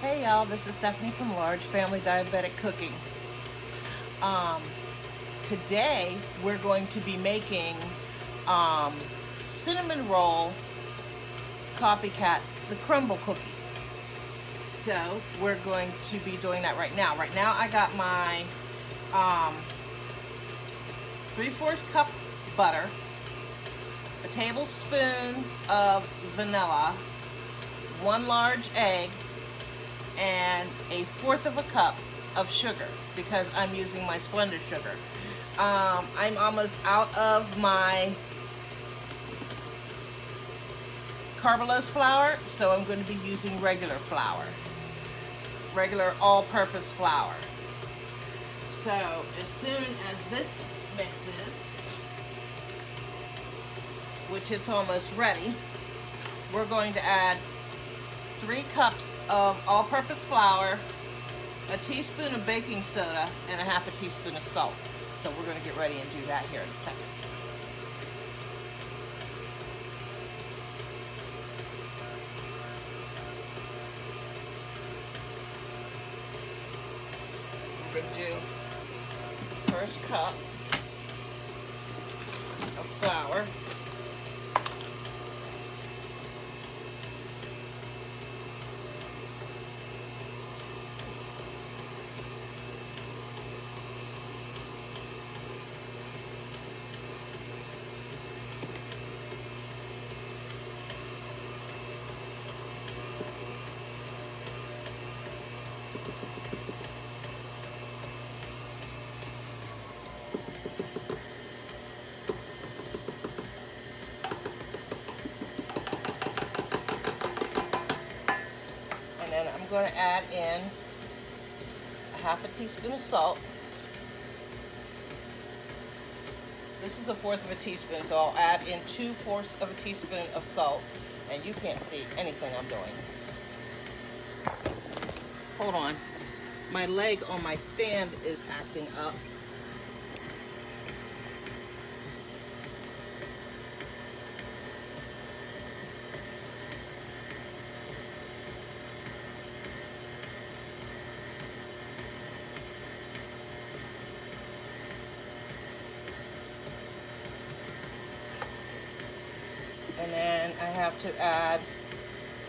Hey y'all, this is Stephanie from Large Family Diabetic Cooking. Today we're going to be making cinnamon roll Copycat, the crumble cookie. So we're going to be doing that right now. Right now I got my 3/4 cup butter, a tablespoon of vanilla, 1 large egg, and 1/4 of a cup of sugar because I'm using my Splenda sugar. I'm almost out of my carbulose flour, so I'm going to be using regular flour, regular all-purpose flour. So as soon as this mixes, which it's almost ready, we're going to add 3 cups of all-purpose flour, a teaspoon of baking soda, and 1/2 teaspoon of salt. So we're going to get ready and do that here in a second. We're going to do the first cup of flour. And then I'm going to add in 1/2 teaspoon of salt. This is 1/4 of a teaspoon, so I'll add in 2/4 of a teaspoon of salt. And you can't see anything I'm doing. Hold on. My leg on my stand is acting up. And then I have to add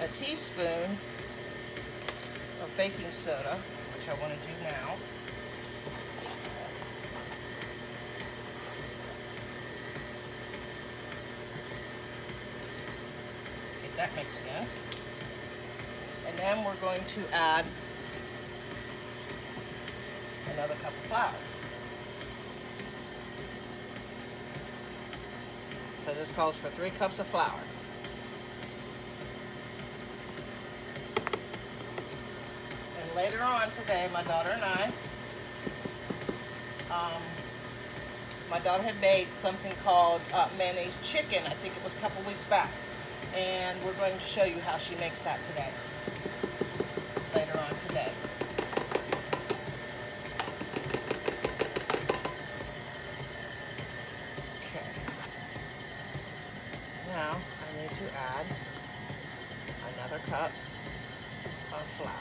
a teaspoon of baking soda, which I want to do now. Get that mixed in. And then we're going to add another cup of flour, because this calls for 3 cups of flour. And later on today, my daughter and I, my daughter had made something called mayonnaise chicken. I think it was a couple weeks back. And we're going to show you how she makes that today, later on today. Now I need to add another cup of flour.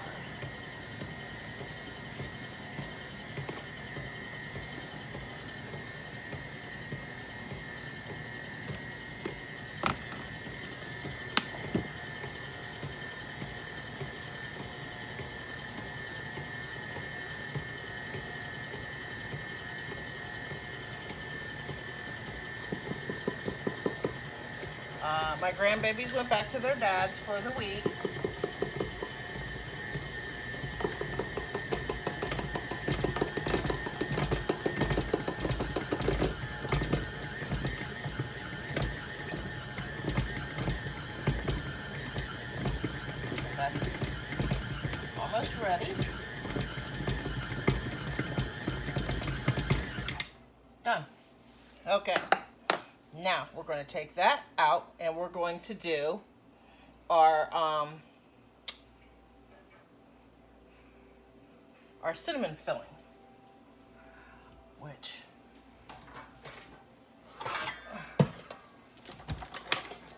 My grandbabies went back to their dads for the week. That's almost ready. Done. Okay. Now we're going to take that out and we're going to do our cinnamon filling, which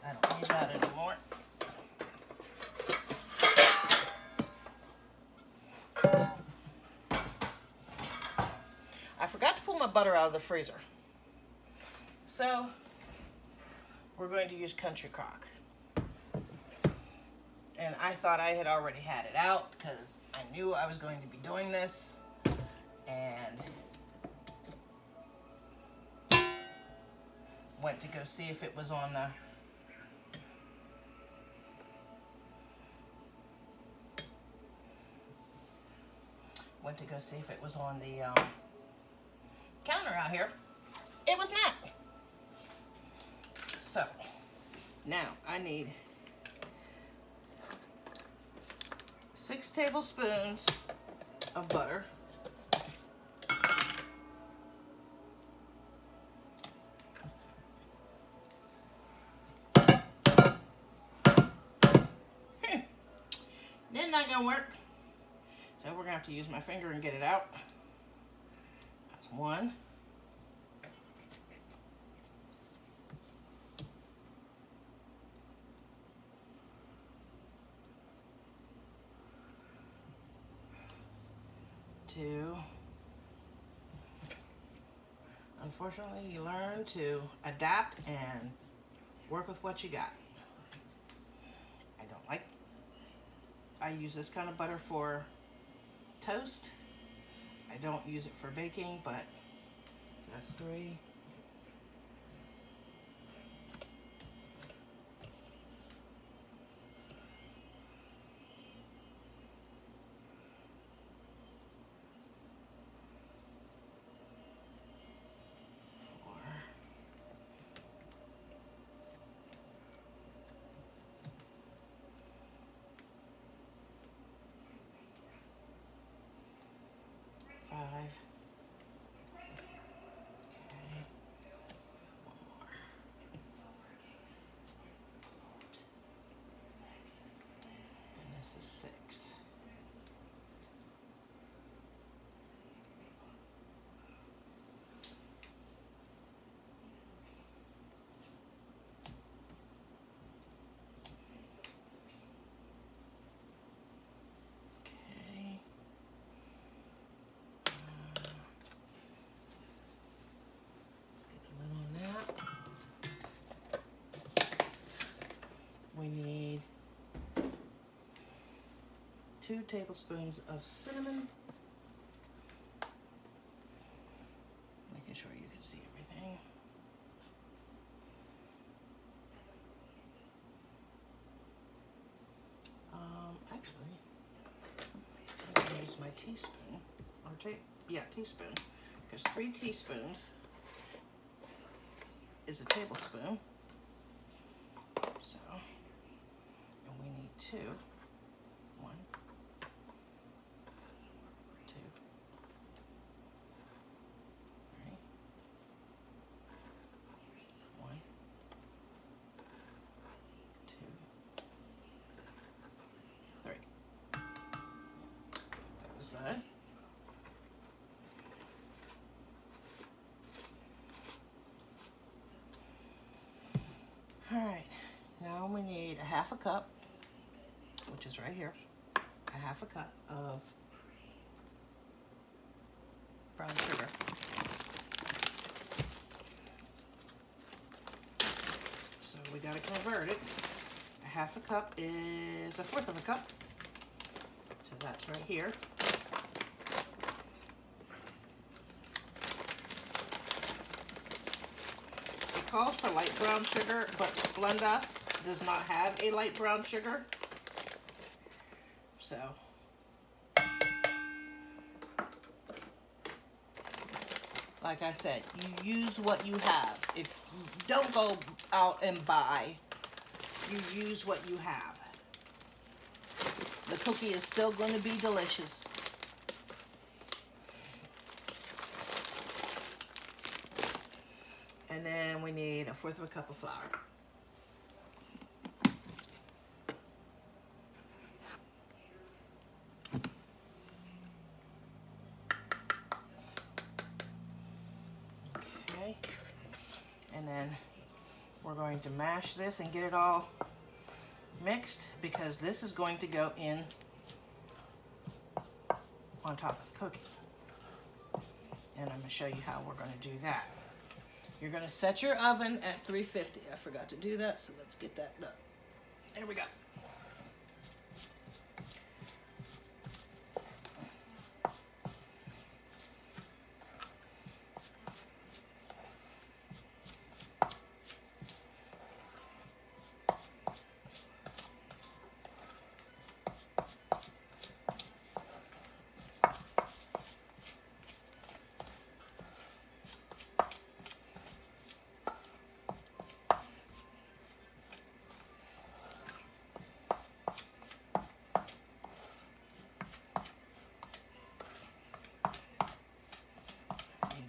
I don't need that anymore. my butter out of the freezer. So we're going to use country crock. And I thought I had already had it out because I knew I was going to be doing this. And went to go see if it was on the counter out here. It was not. So now I need 6 tablespoons of butter. Then not gonna work. So we're gonna have to use my finger and get it out. That's 1. 2. Unfortunately, you learn to adapt and work with what you got. I use this kind of butter for toast. I don't use it for baking, but that's 3. 4. 5. Okay. 1 more. Oops. And this is 6. We need 2 tablespoons of cinnamon. Making sure you can see everything. Actually, I'm going to use my teaspoon, or teaspoon, because 3 teaspoons is a tablespoon. So, and we need 2. 1, 2, 3. 1, 2, 3. That was that. All right, now we need a 1/2 cup, which is right here, a 1/2 cup of brown sugar. So we gotta convert it. A 1/2 cup is a 1/4 of a cup. So that's right here. It calls for light brown sugar, but Splenda does not have a light brown sugar. So like I said, you use what you have. If you don't go out and buy, you use what you have. The cookie is still going to be delicious. And then we need a 1/4 of a cup of flour. Okay. And then we're going to mash this and get it all mixed, because this is going to go in on top of the cookie. And I'm going to show you how we're going to do that. You're going to set your oven at 350. I forgot to do that, so let's get that done. There we go.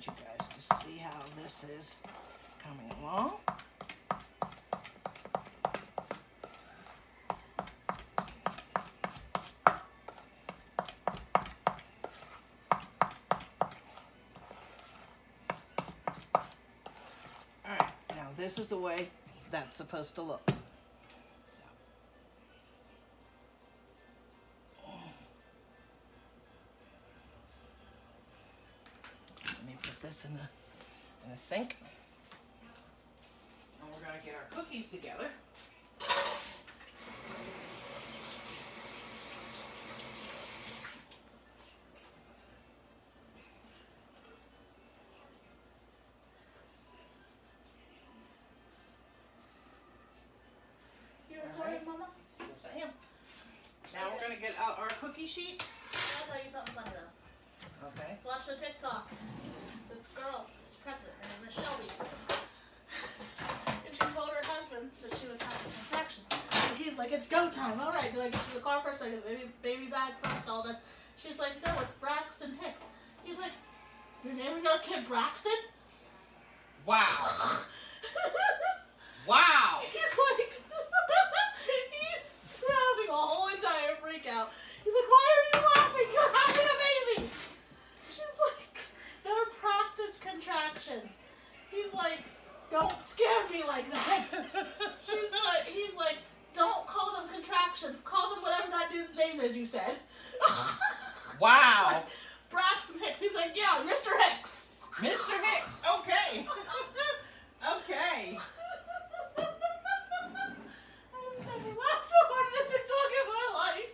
You guys to see how this is coming along. All right, now this is the way that's supposed to look. This in the sink, and we're going to get our cookies together. You recording, Mama? Yes, I am. Now we're going to get out our cookie sheets. I'll tell you something funny though. Okay. So watch the TikTok. This girl is pregnant, her name is Shelby. And she told her husband that she was having contractions. And he's like, it's go time. All right, do I get to the car first? Do I get the baby bag first? All this. She's like, no, it's Braxton Hicks. He's like, you're naming our kid Braxton? Wow. Wow. He's like, he's having a whole entire freak out. He's like, why are you laughing? You're having a baby. She's like, gotta practice contractions. He's like, don't scare me like that. He's like, don't call them contractions. Call them whatever that dude's name is you said. Wow. Like, Braxton Hicks. He's like, yeah, Mr. Hicks. Mr. Hicks. Okay. Okay. I've never laughed so hard at a TikTok in my life.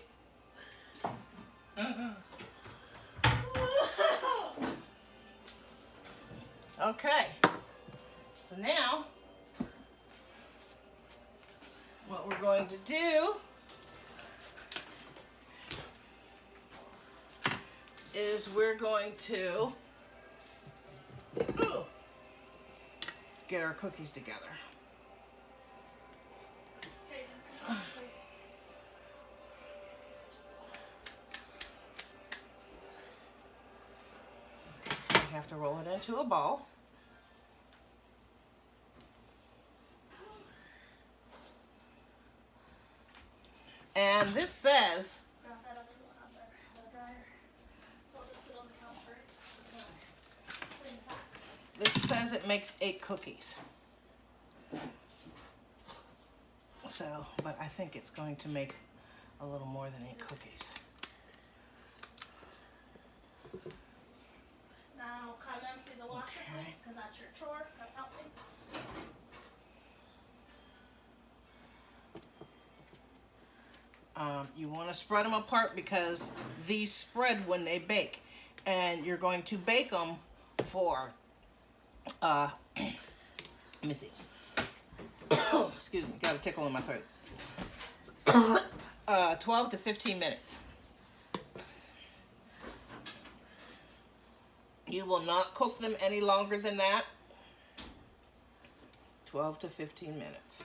Okay, so now what we're going to do is we're going to get our cookies together. You have to roll it into a ball. And this says, it makes 8 cookies. So, but I think it's going to make a little more than 8 cookies. Now come empty the washer, please, because that's your chore. Come help me. You want to spread them apart because these spread when they bake, and you're going to bake them for let me see. Excuse me, got a tickle in my throat. 12 to 15 minutes. You will not cook them any longer than that. 12 to 15 minutes.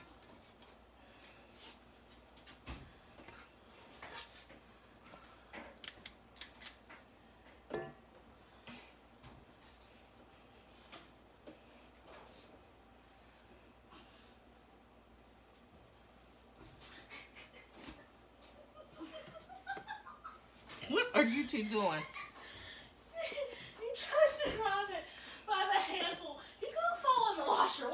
What are you two doing? He tries to grab it by the handful. He's gonna fall in the washer.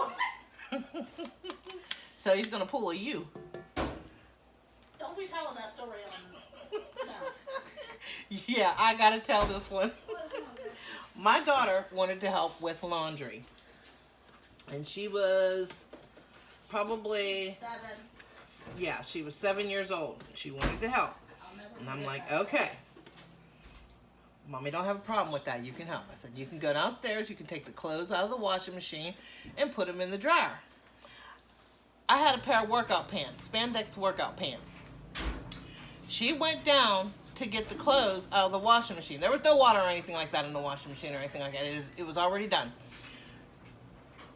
So he's gonna pull a U. Don't be telling that story on. No. Yeah, I gotta tell this one. my daughter wanted to help with laundry. And she was probably 7. yeah, she was 7 years old. She wanted to help. And I'm like, okay. Mommy don't have a problem with that. You can help. I said, you can go downstairs. You can take the clothes out of the washing machine and put them in the dryer. I had a pair of workout pants, spandex workout pants. She went down to get the clothes out of the washing machine. There was no water or anything like that in the washing machine or anything like that. It was already done.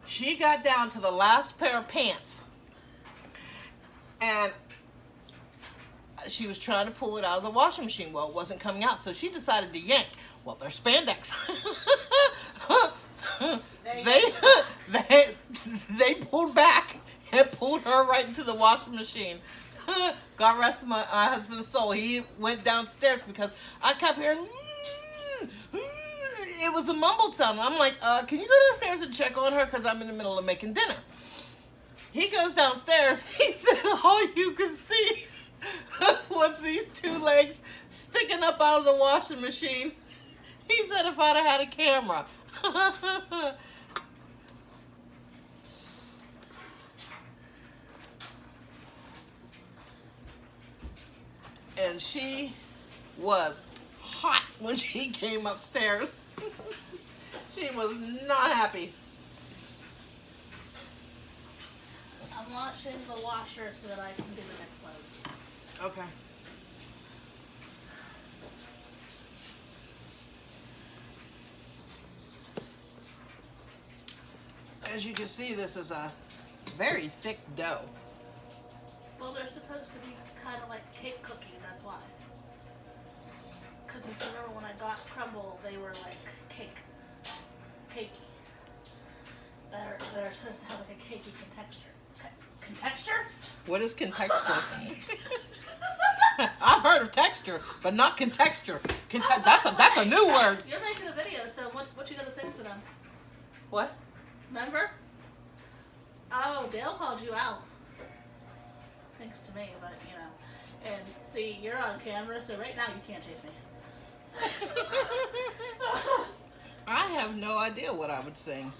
She got down to the last pair of pants. And she was trying to pull it out of the washing machine. Well, it wasn't coming out, so she decided to yank. Well, they're spandex. they pulled back and pulled her right into the washing machine. God rest my husband's soul. He went downstairs because I kept hearing, it was a mumbled sound. I'm like, can you go downstairs and check on her? Because I'm in the middle of making dinner. He goes downstairs. He said, all you could see was these 2 legs sticking up out of the washing machine. He said if I'd have had a camera. And she was hot when she came upstairs. She was not happy. I'm washing the washer so that I can do the next load. Okay. As you can see, this is a very thick dough. Well, they're supposed to be kind of like cake cookies, that's why. Because if you remember when I got crumbl, they were like cakey. They're supposed to have like a cakey contexture. Contexture? What is contexture? I've heard of texture, but not contexture. That's a new word. You're making a video, so what you gonna sing for them? What? Remember? Oh, Dale called you out. Thanks to me, but you know. And see, you're on camera, so right now you can't chase me. I have no idea what I would sing.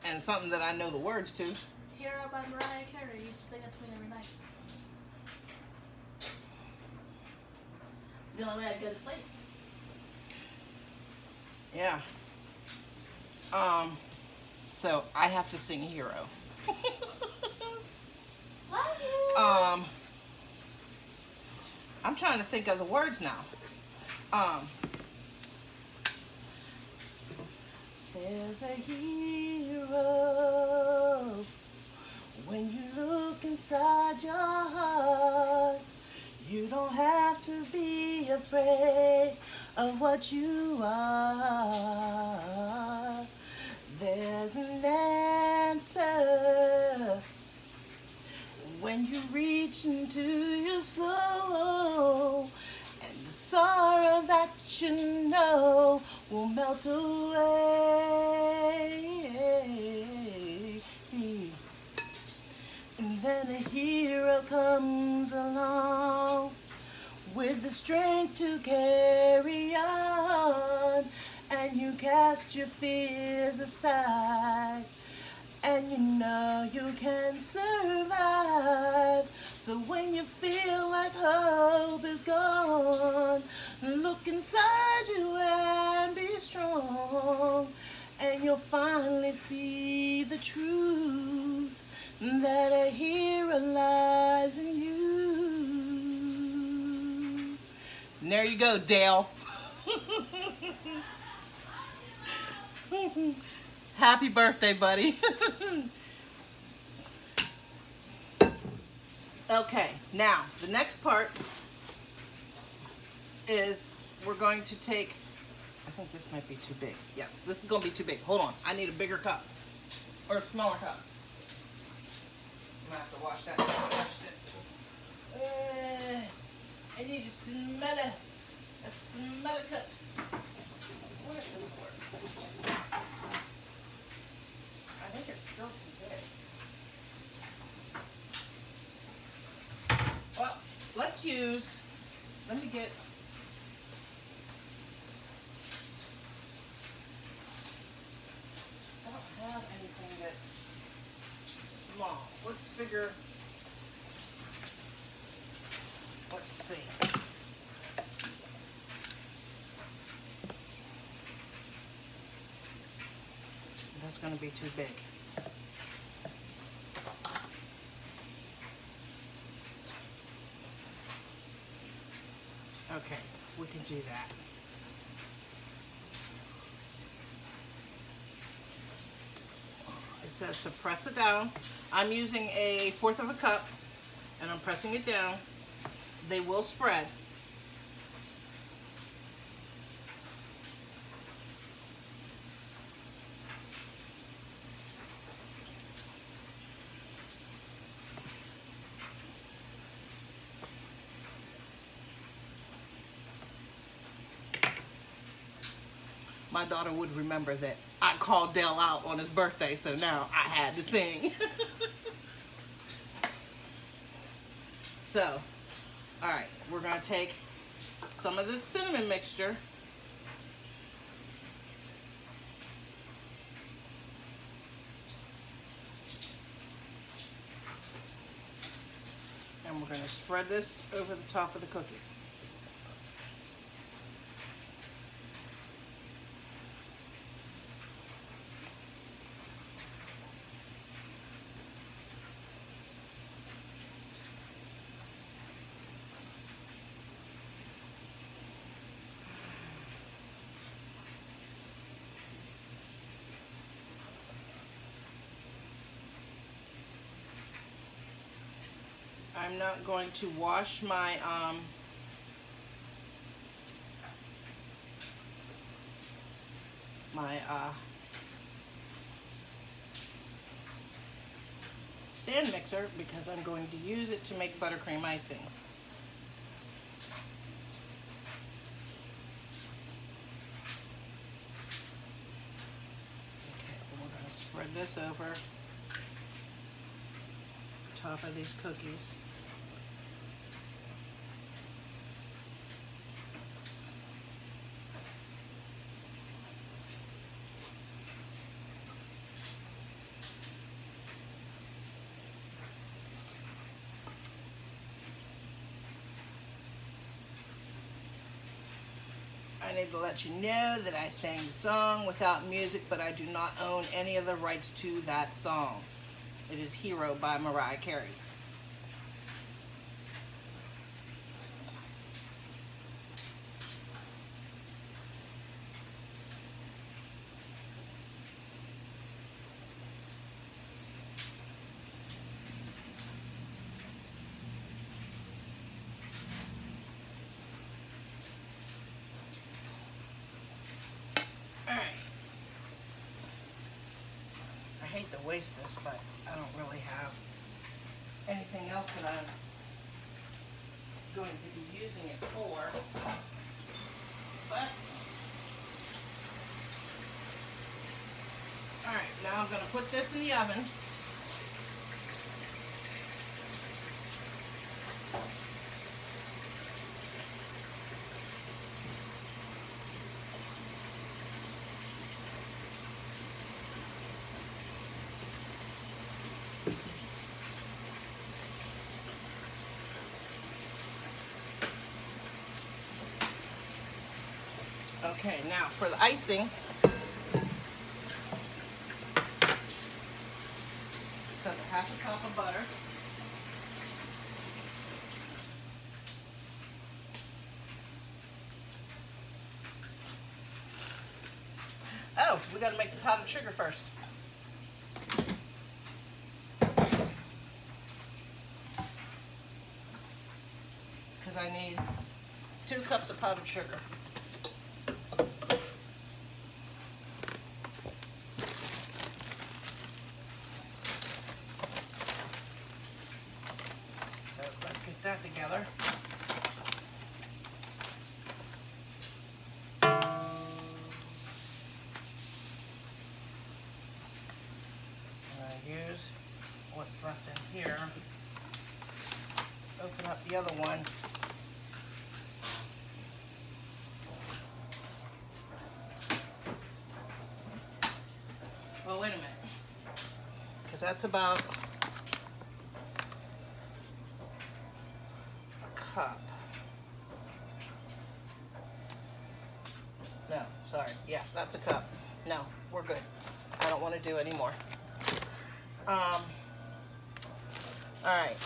And something that I know the words to. Hero by Mariah Carey used to sing it to me every night. It's the only way I'd go to sleep. Yeah. So I have to sing Hero. Love you. I'm trying to think of the words now. There's a hero when you look inside your heart. You don't have to be afraid of what you are. There's an answer when you reach into your soul, and the sorrow that you know will melt away. And then a hero comes along with the strength to carry on, and you cast your fears aside, and you know you can survive. So when you feel like hope is gone, look inside you and be strong, and you'll finally see the truth that a hero lies in you. And there you go, Dale. Happy birthday, buddy. Okay, now the next part is we're going to take, I think this might be too big. Yes, this is going to be too big. Hold on, I need a bigger cup or a smaller cup. I'm going to have to wash that. I washed it. I need to smell it. A smelly cup. What is this for? I think it's still too big. Well, let's use, let me get, I don't have anything that's small. Let's figure, let's see. That's going to be too big. Okay, we can do that. It says to press it down. I'm using a 1/4 of a cup and I'm pressing it down. They will spread. My daughter would remember that I called Dale out on his birthday, so now I had to sing. So, all right, we're gonna take some of this cinnamon mixture and we're gonna spread this over the top of the cookie. I'm not going to wash my stand mixer because I'm going to use it to make buttercream icing. Okay, we're going to spread this over the top of these cookies. I need to let you know that I sang the song without music, but I do not own any of the rights to that song. It is Hero by Mariah Carey. I hate to waste this, but I don't really have anything else that I'm going to be using it for. But, alright, now I'm going to put this in the oven. Okay, now for the icing, so 1/2 cup of butter, oh, we got to make the powdered sugar first. Because I need 2 cups of powdered sugar. That together. I'm going to use what's left in here open up the other one. Well, wait a minute. Because that's about a cup. No, sorry. Yeah, that's a cup. No, we're good. I don't want to do any more. All right.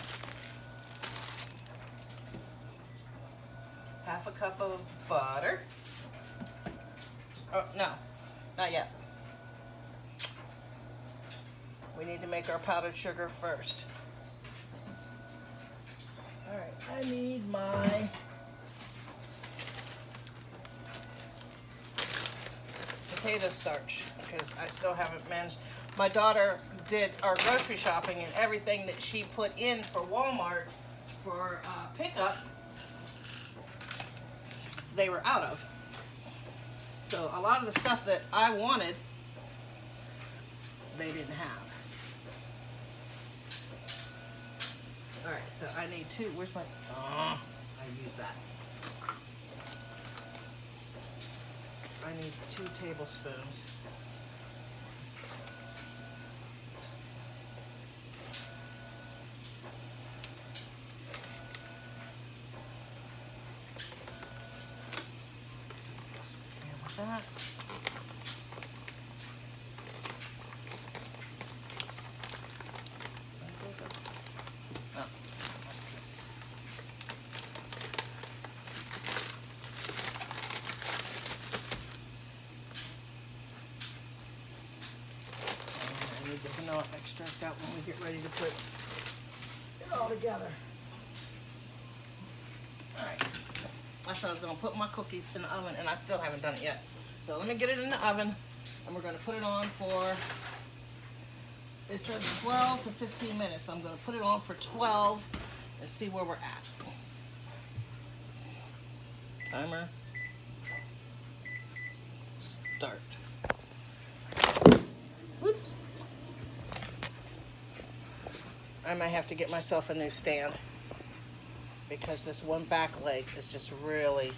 Half a cup of butter. Oh, no, not yet. We need to make our powdered sugar first. All right, I need my potato starch because I still haven't managed. My daughter did our grocery shopping, and everything that she put in for Walmart for pickup, they were out of. So a lot of the stuff that I wanted, they didn't have. All right, so I need two. Where's my? I used that. I need 2 tablespoons. With that. The vanilla extract out when we get ready to put it all together. Alright. I said I was going to put my cookies in the oven, and I still haven't done it yet. So let me get it in the oven, and we're going to put it on for, it says 12 to 15 minutes. I'm going to put it on for 12 and see where we're at. Timer. Start. Whoops. I might have to get myself a new stand because this one back leg is just really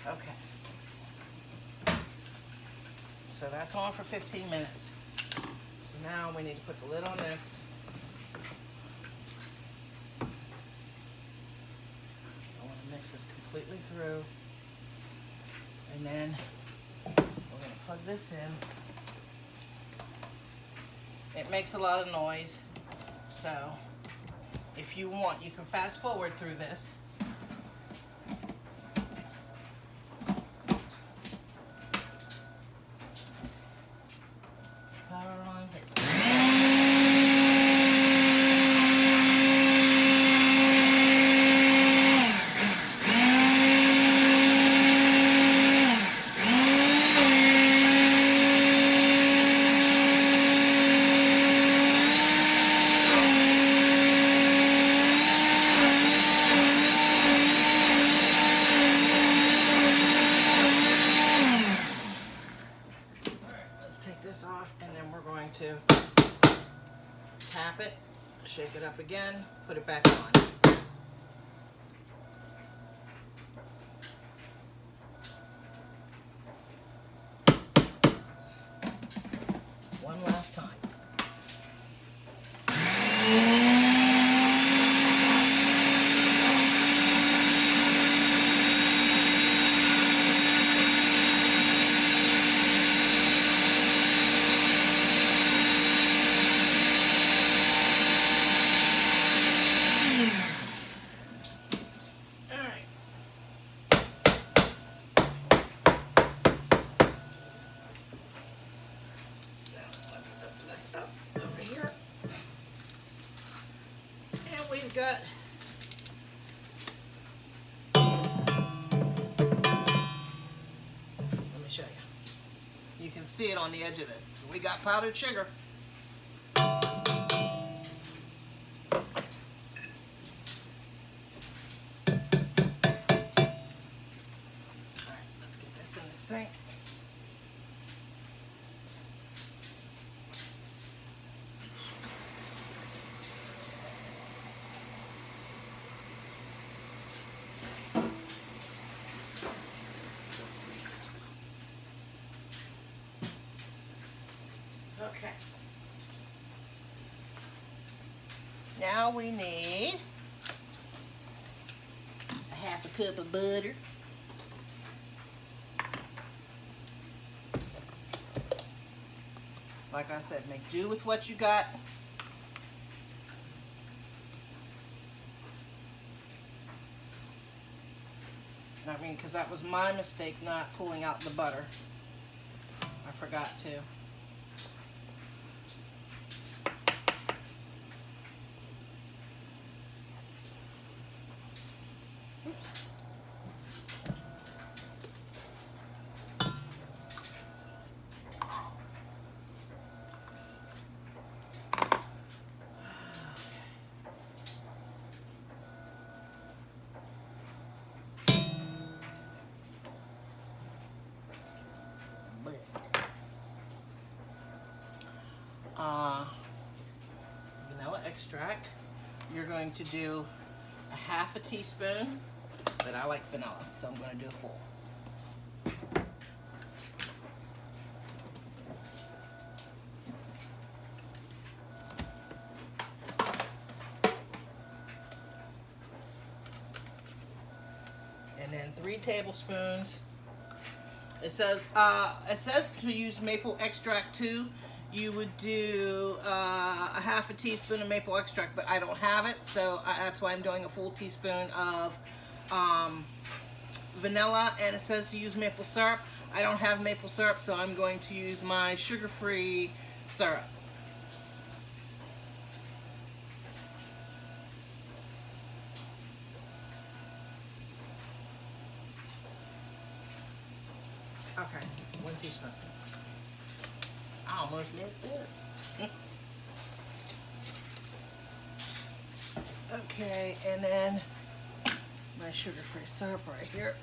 okay. So that's on for 15 minutes. So now we need to put the lid on this. I want to mix this completely through, and then we're going to plug this in. It makes a lot of noise, so if you want, you can fast forward through this. Power on, hit to tap it, shake it up again, put it back on. One last time. We've got let me show you. You can see it on the edge of this. We got powdered sugar. Alright, let's get this in the sink. Now we need a half a cup of butter. Like I said, make do with what you got. I mean, because that was my mistake not pulling out the butter. I forgot to. Oops. Vanilla extract. You're going to do a half a teaspoon, but I like vanilla, so I'm going to do a full. And then 3 tablespoons. It says to use maple extract too. You would do a half a teaspoon of maple extract, but I don't have it, so that's why I'm doing a full teaspoon of vanilla. And it says to use maple syrup. I don't have maple syrup, so I'm going to use my sugar-free syrup. Okay, 1 teaspoon. I almost messed up. Okay, and then my sugar-free syrup right here.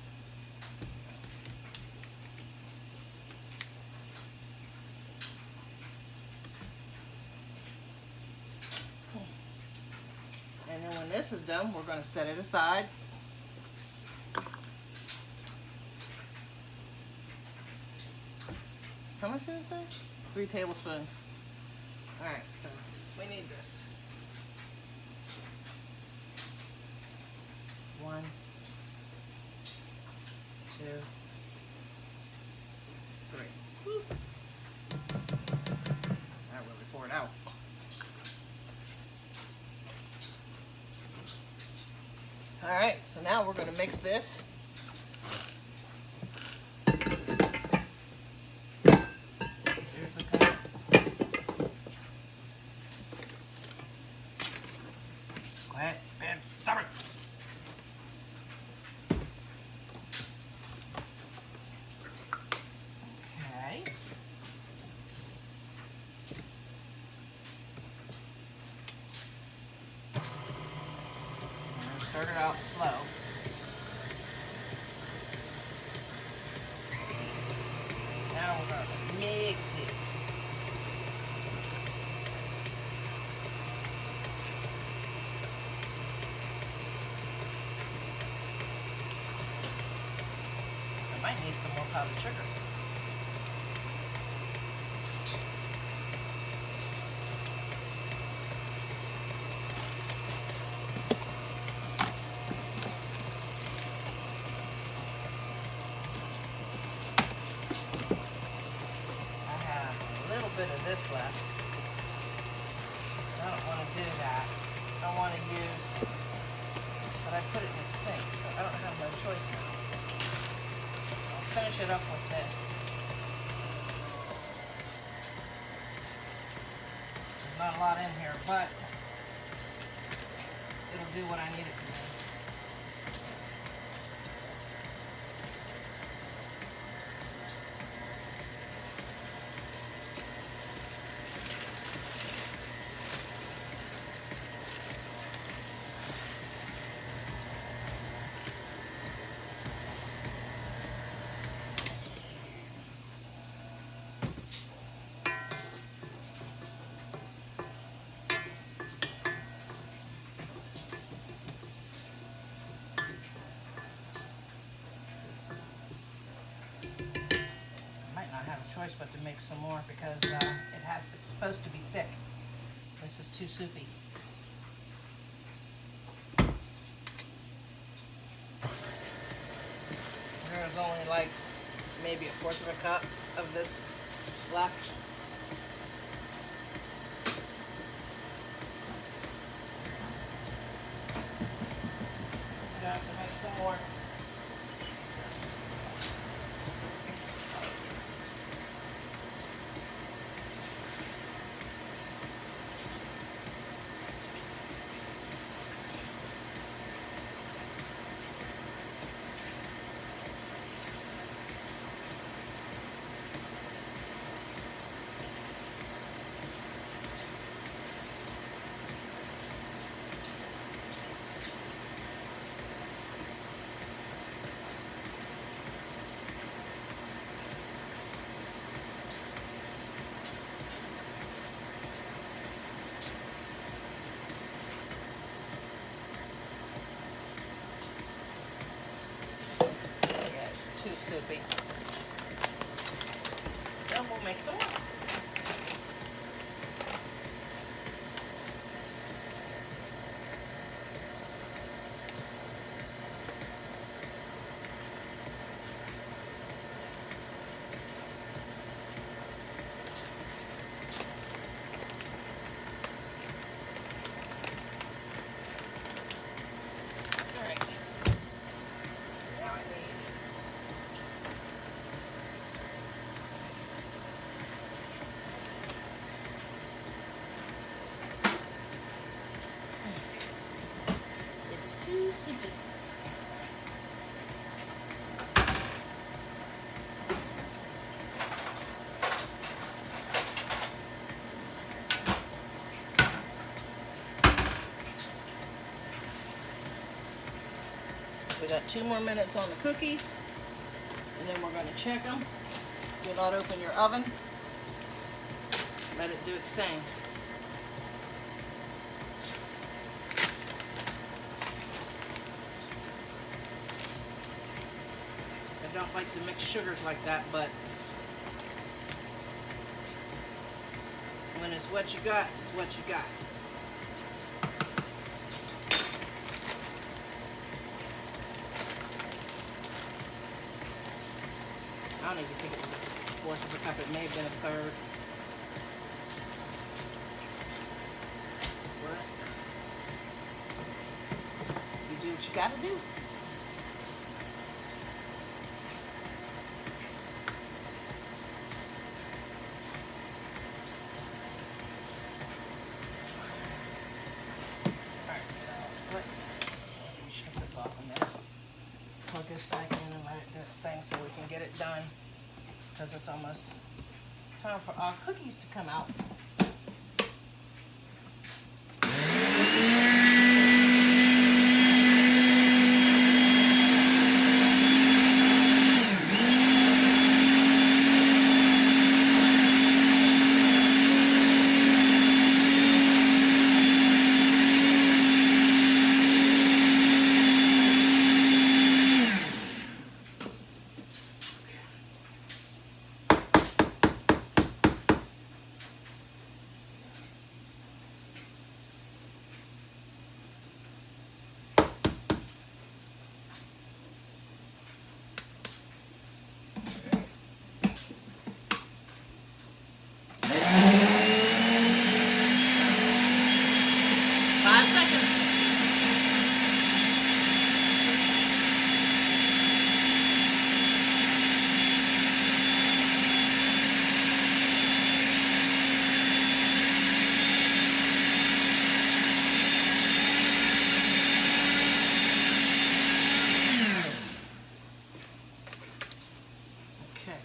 And then when this is done, we're going to set it aside. How much did it say? 3 tablespoons. Alright, so we need this. 1, 2, 3. Woo. That really poured out. Alright, so now we're going to mix this. Start it out slow. Now we're going to mix it. I might need some more powdered sugar. Bit of this left. I don't want to do that. I want to use, but I put it in the sink, so I don't have no choice now. I'll finish it up with this. There's not a lot in here, but it'll do what I need it to do. Choice but to make some more because it's supposed to be thick. This is too soupy. maybe a fourth of a cup of this left. I'm gonna have to make some more. Too soupy. So we'll make some more. All right. Now I need too soupy. We got 2 more minutes on the cookies, and then we're going to check them. Do not open your oven. Let it do its thing. I don't like to mix sugars like that, but when it's what you got, it's what you got. I don't even think it was a fourth of a cup. It may have been a third. But you do what you gotta do. Plug this back in and let it do its thing so we can get it done, because it's almost time for our cookies to come out.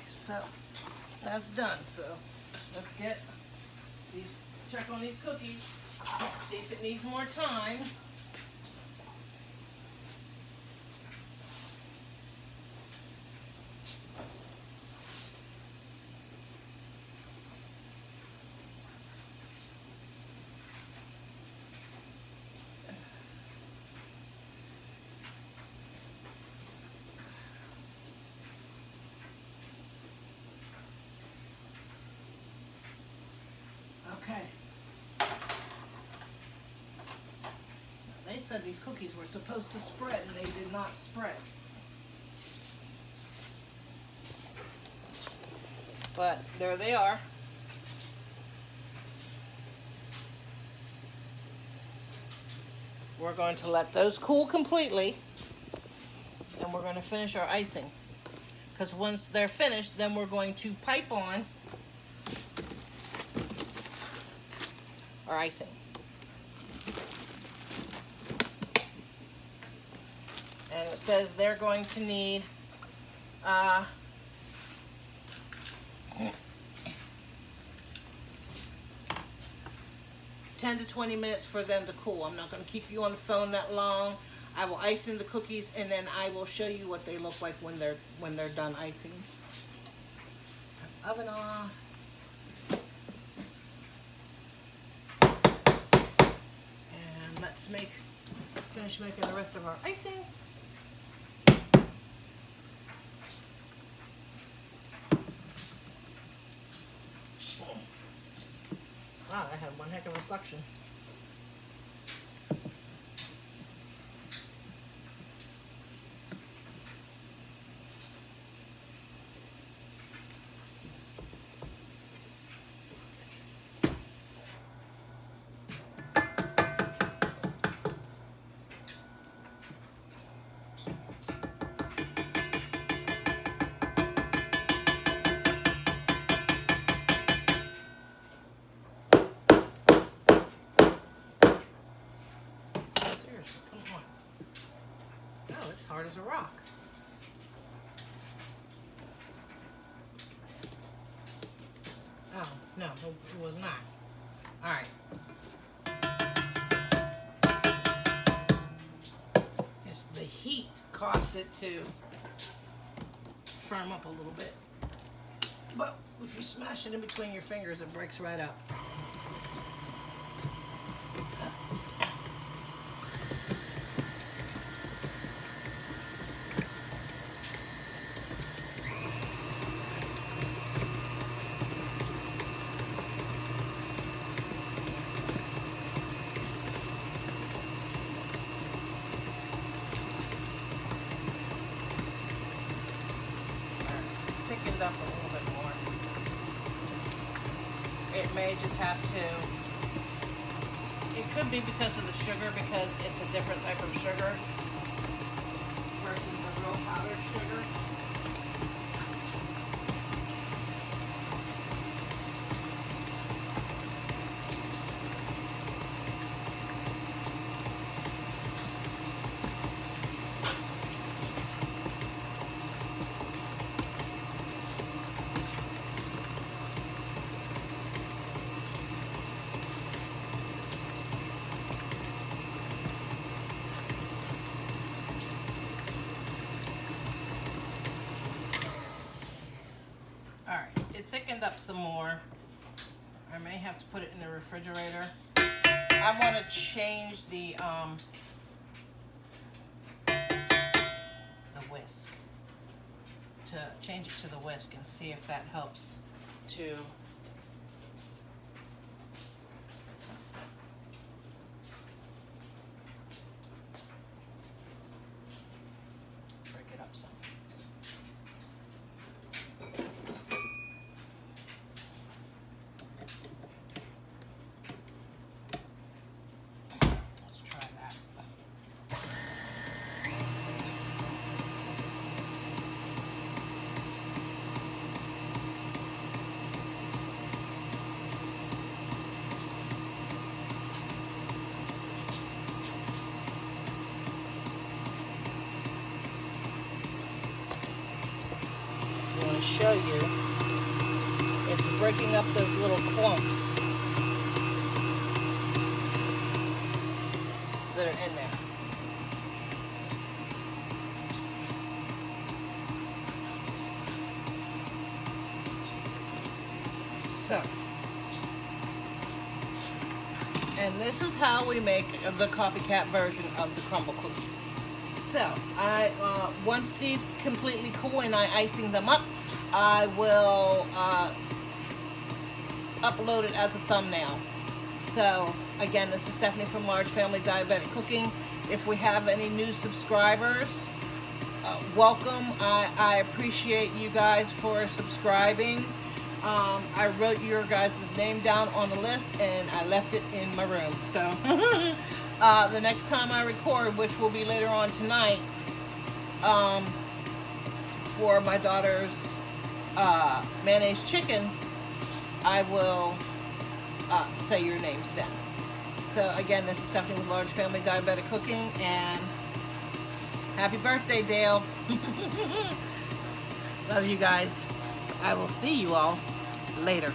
So that's done. So let's get these, check on these cookies, see if it needs more time. Okay. They said these cookies were supposed to spread, and they did not spread. But there they are. We're going to let those cool completely, and we're going to finish our icing. Because once they're finished, then we're going to pipe on our icing. And it says they're going to need 10 to 20 minutes for them to cool. I'm not going to keep you on the phone that long. I will ice in the cookies, and then I will show you what they look like when they're done icing. Oven on. And let's finish making the rest of our icing. Wow, that had one heck of a suction. Hard as a rock. Oh, no, it was not. All right. It's the heat caused it to firm up a little bit. But if you smash it in between your fingers, it breaks right up. Thickened up a little bit more. It may just have to, it could be because of the sugar, because it's a different type of sugar versus the real powdered sugar. It thickened up some more. I may have to put it in the refrigerator. I want to change the whisk. To change it to the whisk and see if that helps to break it up some. Show you, it's breaking up those little clumps that are in there. So, and this is how we make the Copycat version of the crumble cookie. So, once these completely cool and I icing them up, I will upload it as a thumbnail. So, again, this is Stephanie from Large Family Diabetic Cooking. If we have any new subscribers, welcome. I appreciate you guys for subscribing. I wrote your guys' name down on the list and I left it in my room. So the next time I record, which will be later on tonight, for my daughter's mayonnaise chicken, I will say your names then. So again, this is Stephanie with Large Family Diabetic Cooking, and happy birthday, Dale. Love you guys. I will see you all later.